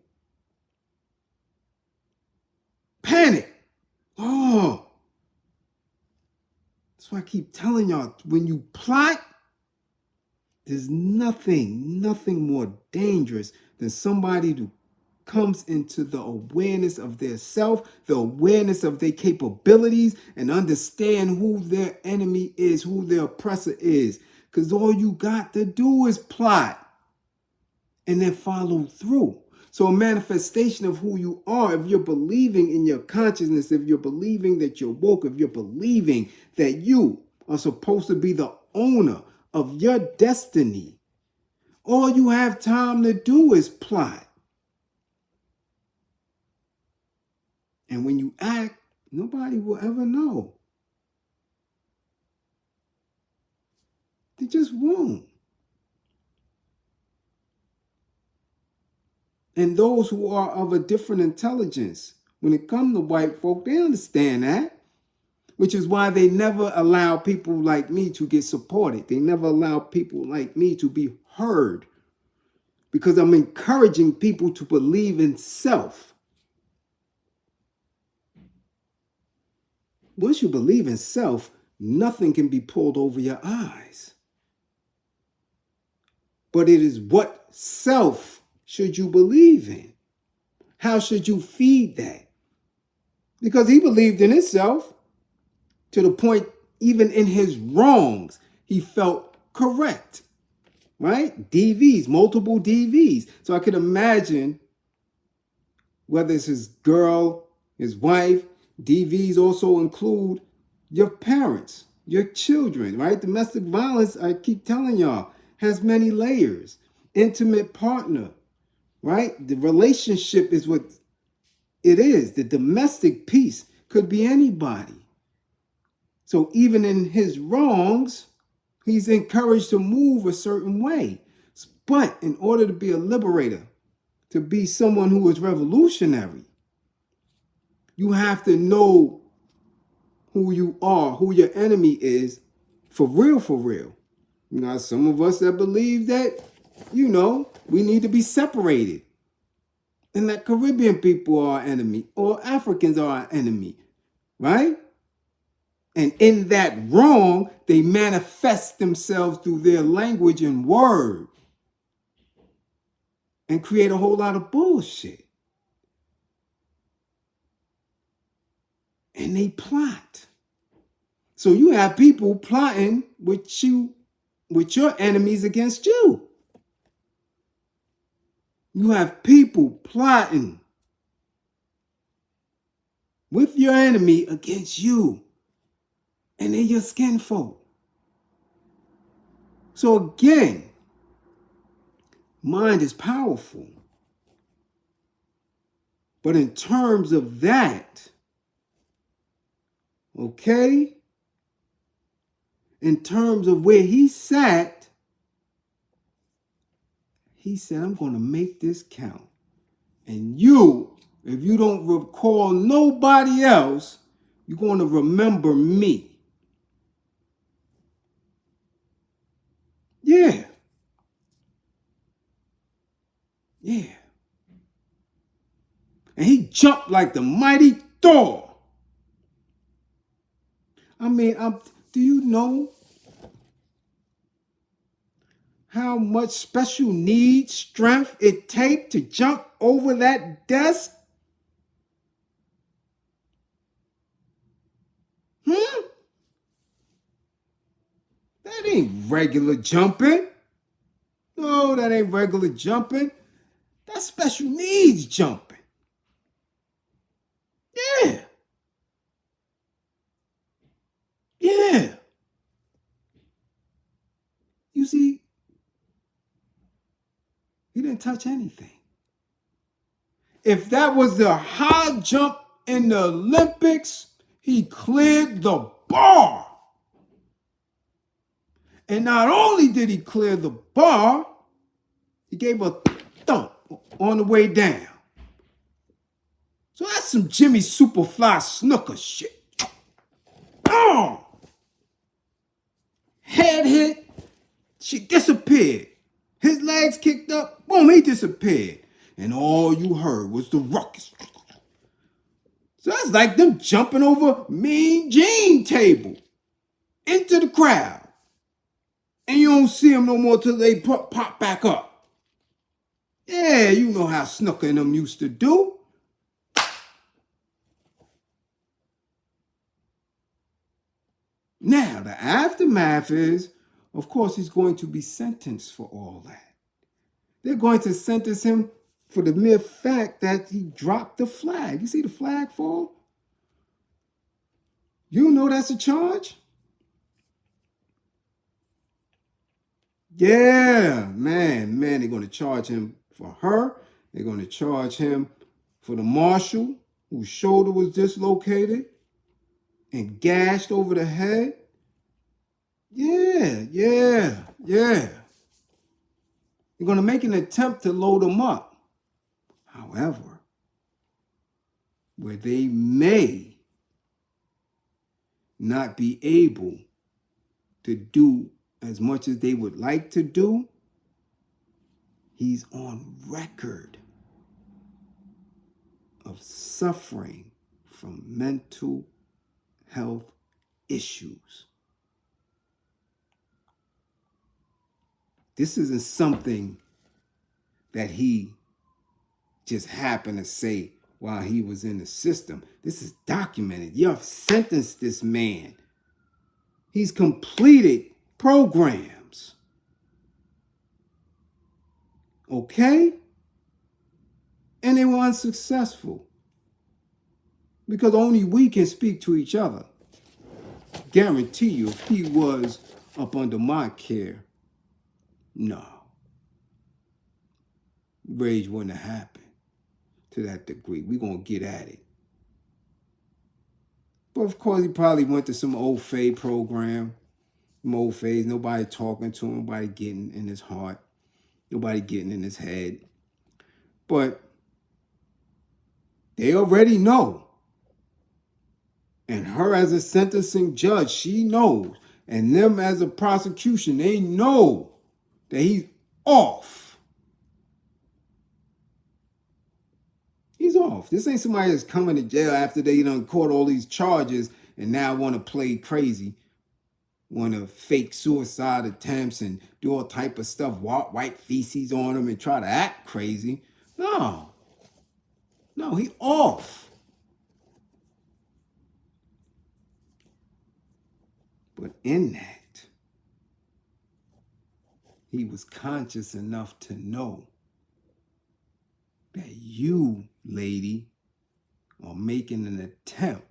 Panic. Oh. That's why I keep telling y'all, when you plot, there's nothing more dangerous than somebody who comes into the awareness of their self, the awareness of their capabilities, and understand who their enemy is, who their oppressor is. Because all you got to do is plot and then follow through. So a manifestation of who you are, if you're believing in your consciousness, if you're believing that you're woke, if you're believing that you are supposed to be the owner of your destiny, all you have time to do is plot. And when you act, nobody will ever know. They just won't. And those who are of a different intelligence, when it comes to white folk, they understand that. Which is why they never allow people like me to get supported. They never allow people like me to be heard. Because I'm encouraging people to believe in self. Once you believe in self, nothing can be pulled over your eyes. But it is what self should you believe in? How should you feed that? Because he believed in himself to the point, even in his wrongs, he felt correct. Right? DVs, multiple DVs. So I could imagine whether it's his girl, his wife, DVs also include your parents, your children, right? Domestic violence, I keep telling y'all, has many layers. Intimate partner, right? The relationship is what it is. The domestic peace could be anybody. So even in his wrongs, he's encouraged to move a certain way. But in order to be a liberator, to be someone who is revolutionary, you have to know who you are, who your enemy is, for real, for real. You know, some of us that believe that, we need to be separated. And that Caribbean people are our enemy, or Africans are our enemy, right? And in that wrong, they manifest themselves through their language and word and create a whole lot of bullshit. And they plot. So you have people plotting with your enemies against you. You have people plotting with your enemy against you. And they're your skinfolk. So again, mind is powerful. But in terms of that, okay, in terms of where he sat, he said, I'm going to make this count. And you, if you don't recall nobody else, you're going to remember me. Yeah. Yeah. And he jumped like the mighty Thor. I mean, do you know how much special needs, strength it takes to jump over that desk? That ain't regular jumping. No, that ain't regular jumping. That's special needs jumping. Yeah. Yeah. You see, he didn't touch anything. If that was the high jump in the Olympics, he cleared the bar. And not only did he clear the bar, he gave a thump on the way down. So that's some Jimmy Superfly Snooker shit. Oh! Head hit, she disappeared. His legs kicked up, boom, he disappeared. And all you heard was the ruckus. So that's like them jumping over Mean Gene table into the crowd. And you don't see them no more till they pop back up. Yeah, you know how Snooker and them used to do. Now, the aftermath is, of course, he's going to be sentenced for all that. They're going to sentence him for the mere fact that he dropped the flag. You see the flag fall? You know that's a charge? Yeah, man, they're going to charge him for her. They're going to charge him for the marshal whose shoulder was dislocated and gashed over the head. Yeah. They're going to make an attempt to load him up. However, where they may not be able to do as much as they would like to do, he's on record of suffering from mental health issues. This isn't something that he just happened to say while he was in the system. This is documented. You've sentenced this man. He's completed programs. Okay? And they were unsuccessful. Because only we can speak to each other. Guarantee you, if he was up under my care, no. rage wouldn't have happened to that degree. We're going to get at it. But of course, he probably went to some old fade program. Some old fades, nobody talking to him, nobody getting in his heart, nobody getting in his head. But they already know. And her as a sentencing judge, she knows. And them as a prosecution, they know that he's off. He's off. This ain't somebody that's coming to jail after they done caught all these charges and now want to play crazy, want to fake suicide attempts and do all type of stuff, wipe feces on them and try to act crazy. No, he off. But in that, he was conscious enough to know that you, lady, are making an attempt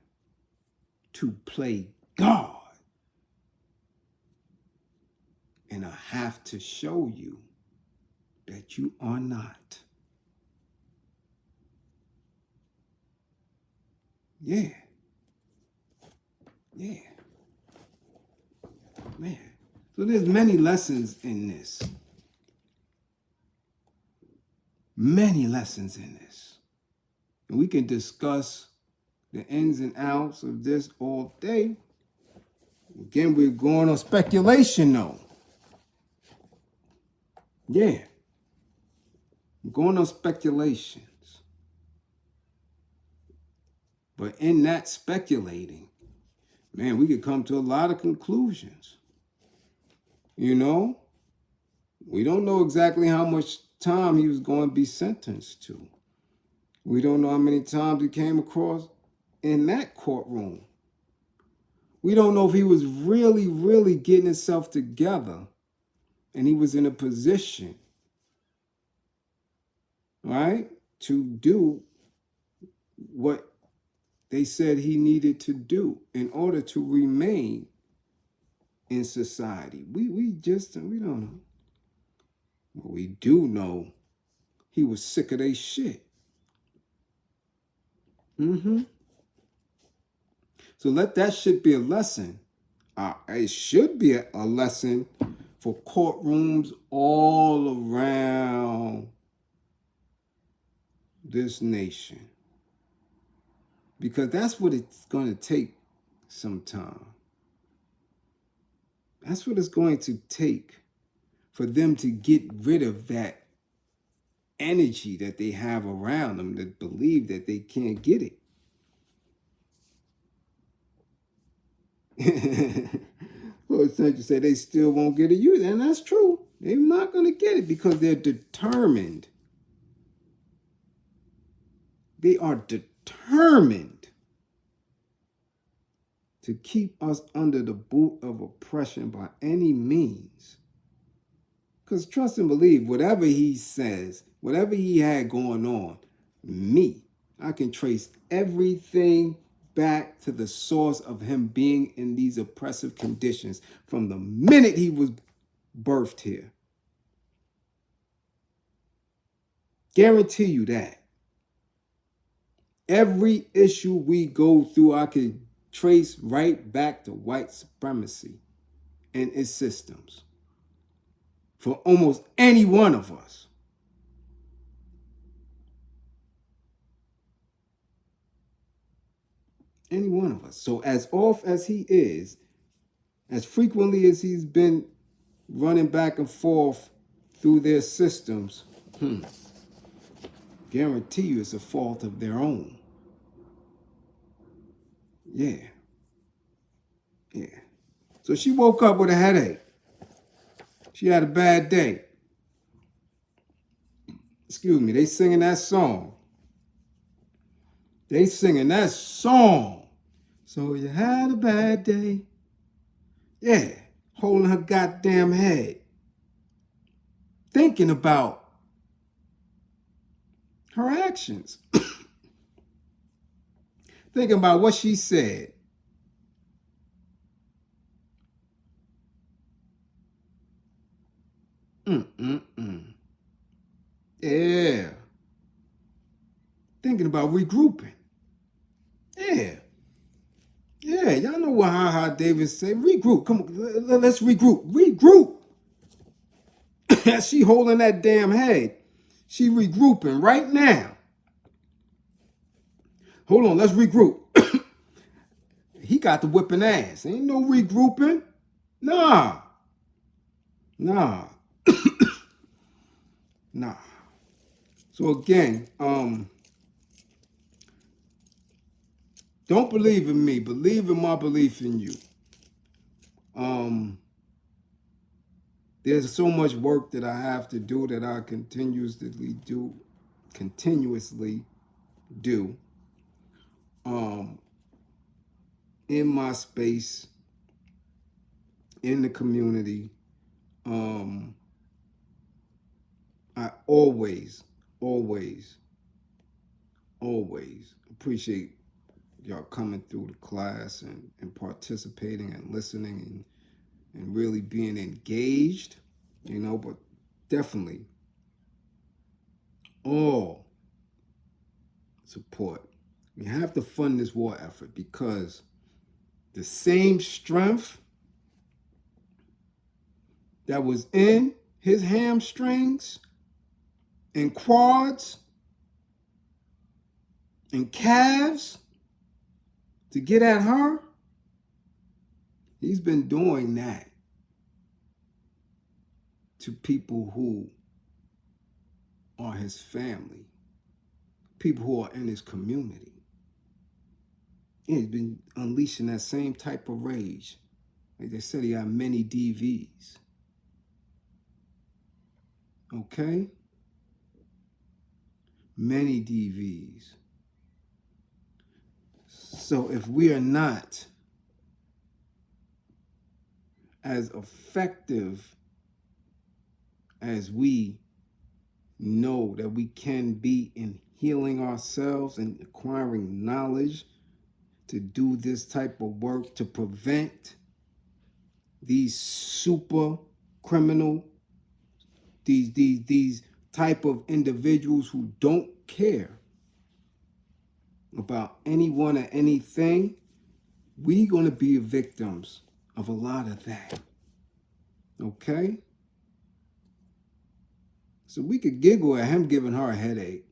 to play God. And I have to show you that you are not. Yeah. Man. So there's many lessons in this. Many lessons in this. And we can discuss the ins and outs of this all day. Again, we're going on speculation though. Yeah. We're going on speculations. But in that speculating, man, we could come to a lot of conclusions. You know, we don't know exactly how much time he was going to be sentenced to. We don't know how many times he came across in that courtroom. We don't know if he was really getting himself together and he was in a position, right, to do what they said he needed to do in order to remain in society. We don't know. But we do know he was sick of their shit. So let that shit be a lesson. It should be a lesson for courtrooms all around this nation. Because that's what it's going to take some time. That's what it's going to take for them to get rid of that energy that they have around them that believe that they can't get it. Well, since you say they still won't get it, and that's true. They're not going to get it because they're determined. They are determined to keep us under the boot of oppression by any means. Because trust and believe, whatever he says, whatever he had going on, I can trace everything back to the source of him being in these oppressive conditions from the minute he was birthed here. Guarantee you that. Every issue we go through, I could trace right back to white supremacy and its systems for almost any one of us. Any one of us. So as off as he is, as frequently as he's been running back and forth through their systems, guarantee you it's a fault of their own. Yeah. So she woke up with a headache. She had a bad day. Excuse me, they singing that song. So you had a bad day. Yeah, holding her goddamn head. Thinking about her actions. Thinking about what she said. Yeah. Thinking about regrouping. Yeah. Yeah, y'all know what Ha Davis said. Regroup. Come on, let's regroup. Regroup. She holding that damn head. She regrouping right now. Hold on, let's regroup. He got the whipping ass. Ain't no regrouping. Nah. Nah. Nah. So again, don't believe in me. Believe in my belief in you. There's so much work that I have to do that I continuously do. In my space, in the community. I always appreciate y'all coming through the class and participating and listening and really being engaged, but definitely all support. We have to fund this war effort because the same strength that was in his hamstrings and quads and calves to get at her, he's been doing that to people who are his family, people who are in his community. He's been unleashing that same type of rage. Like they said, he had many DVs. Okay? Many DVs. So if we are not as effective as we know that we can be in healing ourselves and acquiring knowledge to do this type of work to prevent these super criminal, these type of individuals who don't care about anyone or anything, we're going to be victims of a lot of that. Okay? So we could giggle at him giving her a headache.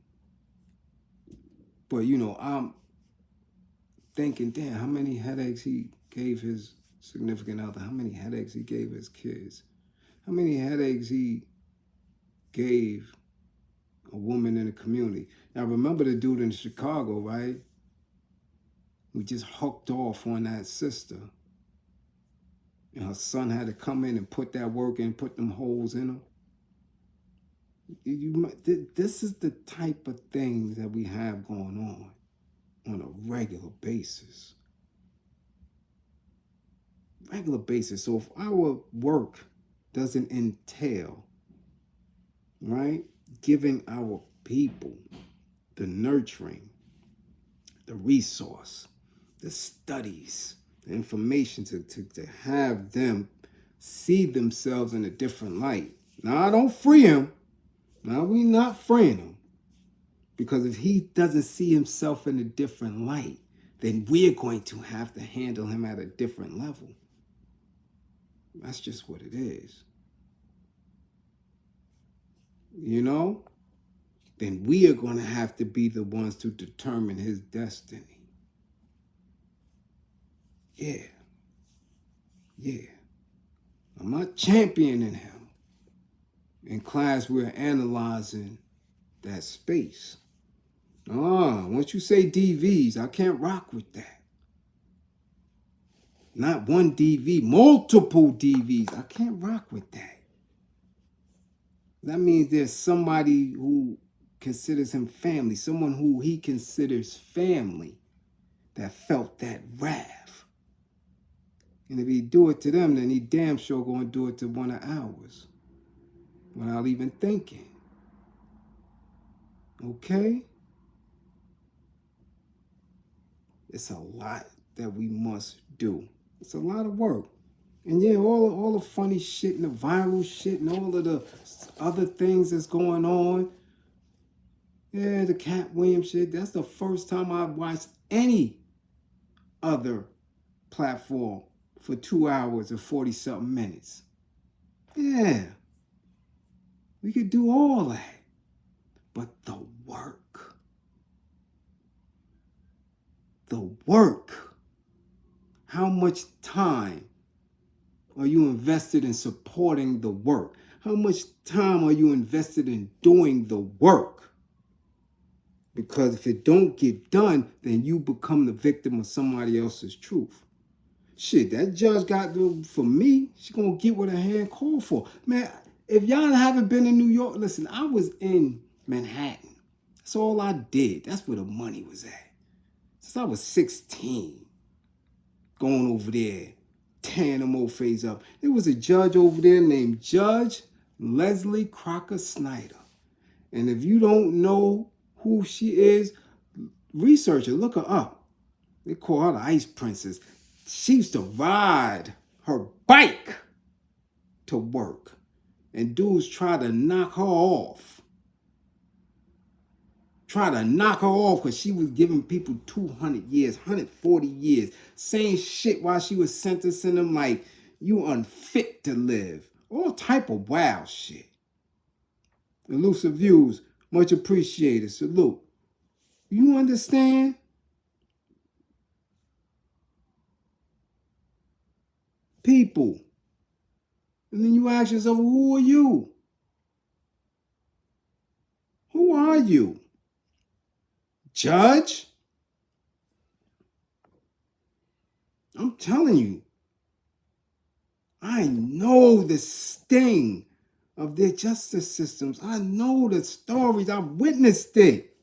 But, I'm thinking, damn, how many headaches he gave his significant other? How many headaches he gave his kids? How many headaches he gave a woman in the community? Now, remember the dude in Chicago, right? Who just hooked off on that sister. And her son had to come in and put that work in, put them holes in him. This is the type of things that we have going on a regular basis. So if our work doesn't entail, right, giving our people the nurturing, the resource, the studies, the information to have them see themselves in a different light. Now, I don't free him. Now, we not freeing him. Because if he doesn't see himself in a different light, then we're going to have to handle him at a different level. That's just what it is. Then we are going to have to be the ones to determine his destiny. Yeah. I'm not championing him. In class, we're analyzing that space. Once you say DVs, I can't rock with that. Not one DV, multiple DVs. I can't rock with that. That means there's somebody who considers him family, someone who he considers family that felt that wrath. And if he do it to them, then he damn sure gonna do it to one of ours without even thinking. Okay? It's a lot that we must do. It's a lot of work. And yeah, all the funny shit and the viral shit and all of the other things that's going on Yeah, the Cat Williams shit. That's the first time I watched any other platform for 2 hours and 40-something minutes. Yeah, we could do all that. But the work, how much time are you invested in supporting the work? How much time are you invested in doing the work? Because if it don't get done, then you become the victim of somebody else's truth. Shit, that judge got to, for me, she gonna get what her hand called for. Man, if y'all haven't been in New York, listen, I was in Manhattan. That's all I did. That's where the money was at. Since I was 16, going over there, tearing them old face up. There was a judge over there named Judge Leslie Crocker Snyder. And if you don't know who she is, research her, look her up. They call her the Ice Princess. She used to ride her bike to work. And dudes try to knock her off. Because she was giving people 200 years, 140 years. Saying shit while she was sentencing them like, you unfit to live. All type of wild shit. Elusive views, much appreciated. Salute. You understand? People. And then you ask yourself, who are you? Who are you? Judge? I'm telling you, I know the sting of their justice systems. I know the stories. I've witnessed it.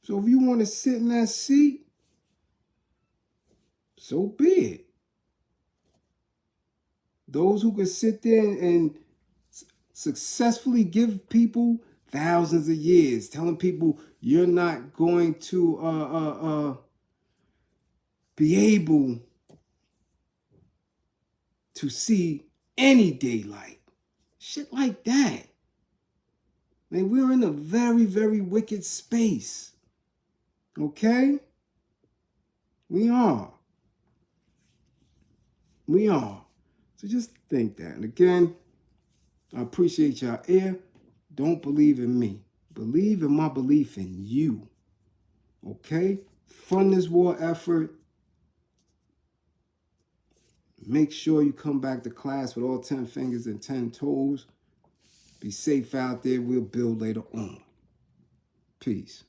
So if you want to sit in that seat, so be it. Those who can sit there and successfully give people thousands of years, telling people you're not going to be able to see any daylight. Shit like that. Man, we're in a very, very wicked space. Okay? We are. So just think that. And again, I appreciate y'all ear. Don't believe in me. Believe in my belief in you. Okay? Fund this war effort. Make sure you come back to class with all 10 fingers and 10 toes. Be safe out there. We'll build later on. Peace.